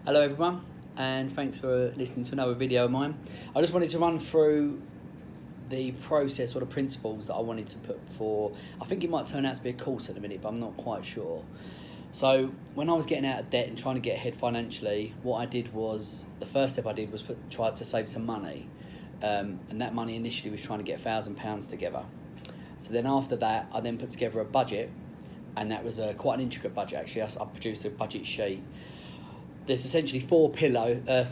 Hello everyone, and thanks for listening to another video of mine. I just wanted to run through the process or the principles that I wanted to put for, I think it might turn out to be a course at the minute, but I'm not quite sure. So when I was getting out of debt and trying to get ahead financially, what I did was, the first step I did was try to save some money. And that money initially was trying to get £1,000 together. So then after that, I then put together a budget, and that was quite an intricate budget actually. I produced a budget sheet. There's essentially four pillars. That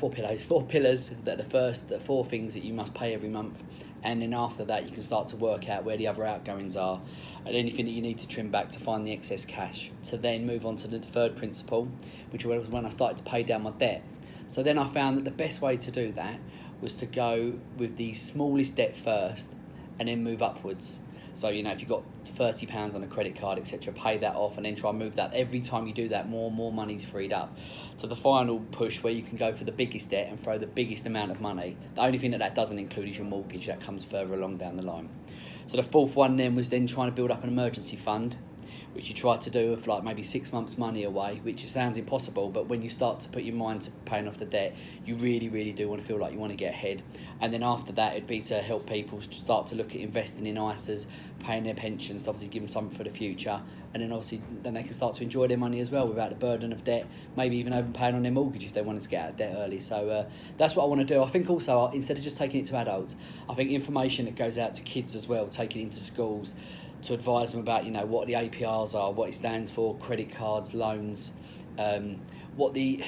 the four things that you must pay every month, and then after that you can start to work out where the other outgoings are and anything that you need to trim back to find the excess cash. To then move on to the third principle, which was when I started to pay down my debt. So then I found that the best way to do that was to go with the smallest debt first and then move upwards. So, if you've got £30 on a credit card, etc., pay that off and then try and move that. Every time you do that, more and more money's freed up. So the final push where you can go for the biggest debt and throw the biggest amount of money. The only thing that doesn't include is your mortgage. That comes further along down the line. So the fourth one then was then trying to build up an emergency fund, which you try to do with like maybe 6 months money away, which sounds impossible, but when you start to put your mind to paying off the debt, you really, really do want to feel like you want to get ahead. And then after that, it'd be to help people start to look at investing in ISAs, paying their pensions, obviously give them something for the future, and then obviously then they can start to enjoy their money as well without the burden of debt, maybe even overpaying on their mortgage if they wanted to get out of debt early. So that's what I want to do. I think also, instead of just taking it to adults, I think information that goes out to kids as well, taking it into schools, to advise them about, what the APRs are, what it stands for, credit cards, loans, what the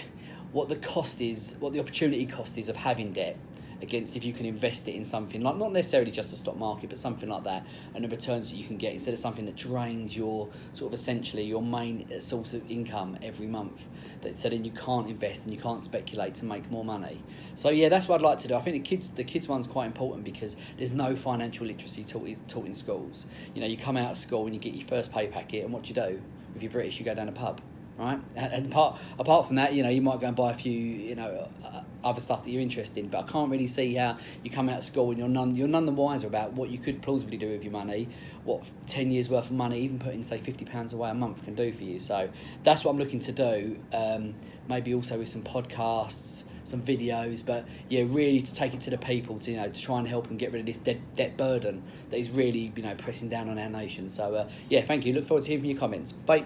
cost is, what the opportunity cost is of having debt against if you can invest it in something like, not necessarily just the stock market, but something like that, and the returns that you can get instead of something that drains your sort of essentially your main source of income every month. So then you can't invest and you can't speculate to make more money. So yeah, that's what I'd like to do. I think the kids one's quite important because there's no financial literacy taught in schools. You come out of school and you get your first pay packet, and what do you do? If you're British, you go down a pub. Right, and apart from that, you might go and buy a few, other stuff that you're interested in. But I can't really see how you come out of school and you're none the wiser about what you could plausibly do with your money, what 10 years worth of money, even putting say £50 away a month can do for you. So that's what I'm looking to do. Maybe also with some podcasts, some videos, but yeah, really to take it to the people to try and help them get rid of this debt burden that is really pressing down on our nation. So yeah, thank you. Look forward to hearing from your comments. Bye.